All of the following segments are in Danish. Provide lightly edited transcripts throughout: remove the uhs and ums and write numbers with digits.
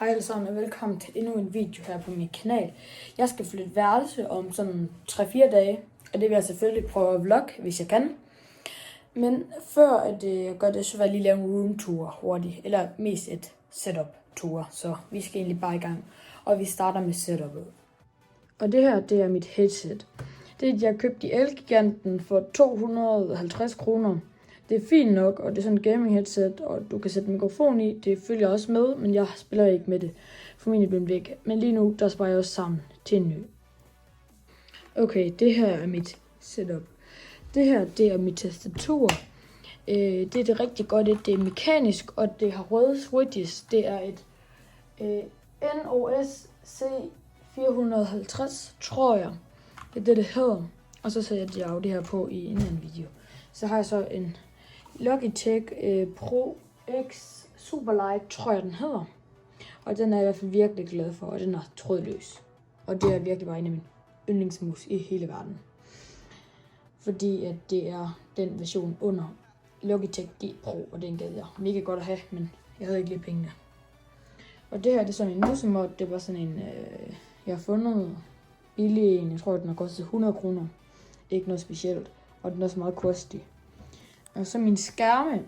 Hej alle sammen og velkommen til endnu en video her på min kanal. Jeg skal flytte værelse om sådan 3-4 dage, og det vil jeg selvfølgelig prøve at vlogge, hvis jeg kan. Men før at jeg gør det, så vil jeg lige lave en roomtour hurtigt, eller mest et setup-tour. Så vi skal egentlig bare i gang, og vi starter med setupet. Og det her, det er mit headset. Det jeg købte i Elgiganten for 250 kroner. Det er fint nok, og det er sådan en gaming headset, og du kan sætte mikrofon i. Det følger også med, men jeg spiller ikke med det. Formentlig bliver væk. Men lige nu, der sparer jeg også sammen til en ny. Okay, det her er mit setup. Det her, det er mit tastatur. Det er det rigtig godt. Det er mekanisk, og det har røde switches. Det er et NOS C450, tror jeg. Det er det hedder. Og så sætter jeg det her på i en anden video. Så har jeg så en Logitech Pro X Superlight, tror jeg den hedder. Og den er jeg i hvert fald virkelig glad for, og den er trådløs. Og det er virkelig bare en af mine yndlingsmus i hele verden. Fordi at det er den version under Logitech G Pro, og den gad jeg mega godt at have, men jeg havde ikke lige pengene. Og det her, det er sådan en musemod, det var sådan en, jeg har fundet billig en, jeg tror den har kostet 100 kroner. Ikke noget specielt, og den er også meget kostig. Og så min skærme,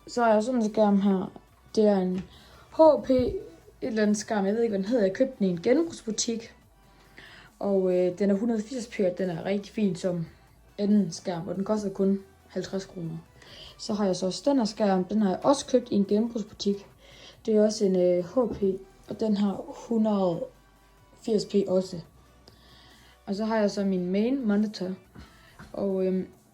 så er sådan en skærm her, det er en HP, et eller andet skærm, jeg ved ikke hvad den hedder, jeg købte den i en genbrugsbutik. Og den er 180p, og den er rigtig fin som anden skærm, og den koster kun 50 kroner. Så har jeg så også den her skærm, den har jeg også købt i en genbrugsbutik. Det er også en HP, og den har 180p også. Og så har jeg så min main monitor, og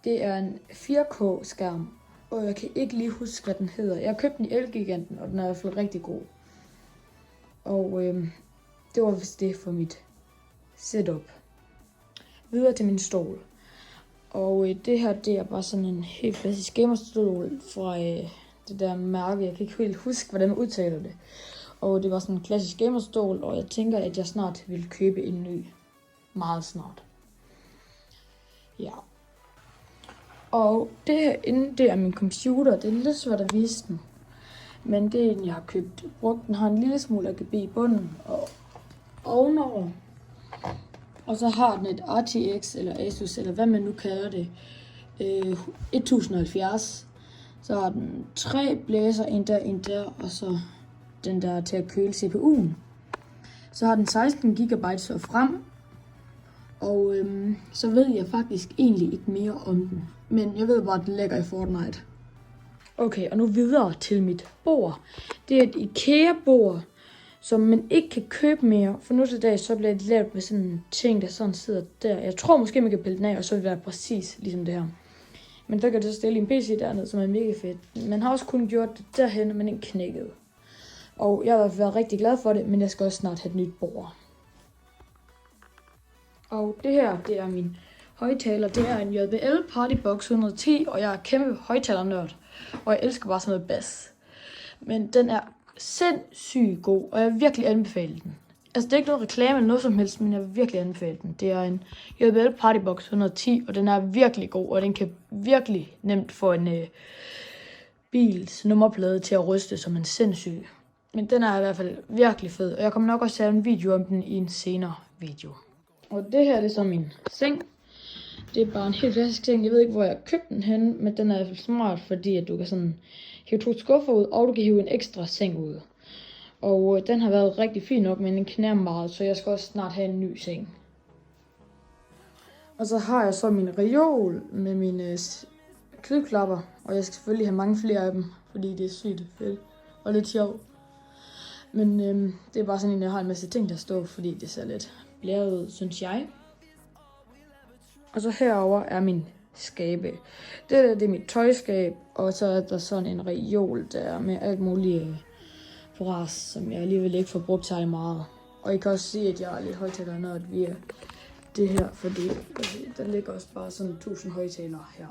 det er en 4K skærm, og jeg kan ikke lige huske hvad den hedder. Jeg har købt den i Elgiganten, og den er i hvert fald rigtig god. Og det var vist det for mit setup. Videre til min stol. Og det her, det er bare sådan en helt klassisk gamerstol fra det der mærke. Jeg kan ikke helt huske hvordan man udtaler det. Og det var sådan en klassisk gamerstol, og jeg tænker at jeg snart vil købe en ny. Meget snart. Ja. Og det her inde, det er min computer. Det er lidt svært at vise den. Men det er en, jeg har købt. Brugt. Den har en lille smule RGB i bunden og ovenover. Og så har den et RTX eller Asus, eller hvad man nu kalder det. 1070. Så har den 3 blæser, en der, og så den der til at køle CPU'en. Så har den 16 GB så frem. Og så ved jeg faktisk egentlig ikke mere om den. Men jeg ved bare, at den ligger i Fortnite. Okay, og nu videre til mit bord. Det er et IKEA-bord, som man ikke kan købe mere. For nu til dag, så bliver det lavet med sådan en ting, der sådan sidder der. Jeg tror måske, man kan pille den af, og så vil det være præcis ligesom det her. Men der kan det så stille en PC dernede, som er mega fedt. Man har også kun gjort det derhen, men ikke knækket. Og jeg har været rigtig glad for det, men jeg skal også snart have et nyt bord. Og det her, det er min højtaler. Det er en JBL Partybox 110, og jeg er kæmpe højtalernørd. Og jeg elsker bare sådan noget bass. Men den er sindssygt god, og jeg vil virkelig anbefale den. Altså det er ikke noget reklame eller noget som helst, men jeg vil virkelig anbefale den. Det er en JBL Partybox 110, og den er virkelig god, og den kan virkelig nemt få en bils nummerplade til at ryste som en sindssyg. Men den er i hvert fald virkelig fed, og jeg kommer nok også til at lave en video om den i en senere video. Og det her, det er så min seng. Det er bare en helt klassisk seng. Jeg ved ikke, hvor jeg købte den henne, men den er i hvert fald smart, fordi at du kan sådan hive 2 skuffer ud, og du kan hive en ekstra seng ud. Og den har været rigtig fin nok, men den knærer meget, så jeg skal også snart have en ny seng. Og så har jeg så min reol med mine klipklapper, og jeg skal selvfølgelig have mange flere af dem, fordi det er sygt fedt og lidt sjovt. Men det er bare sådan en, jeg har en masse ting, der står, fordi det ser lidt blæret ud, synes jeg. Og så herover er min skabe. Det er mit tøjskab, og så er der sådan en reol der med alt muligt bras, som jeg alligevel ikke får brugt særlig meget. Og I kan også se, at jeg er lidt højtalernørd via det her, fordi der ligger også bare sådan 1000 højtalere her.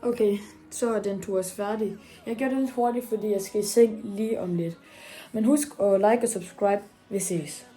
Okay, så er den tur færdig. Jeg gør det lidt hurtigt, fordi jeg skal i seng lige om lidt. Men husk at like og subscribe. Vi ses.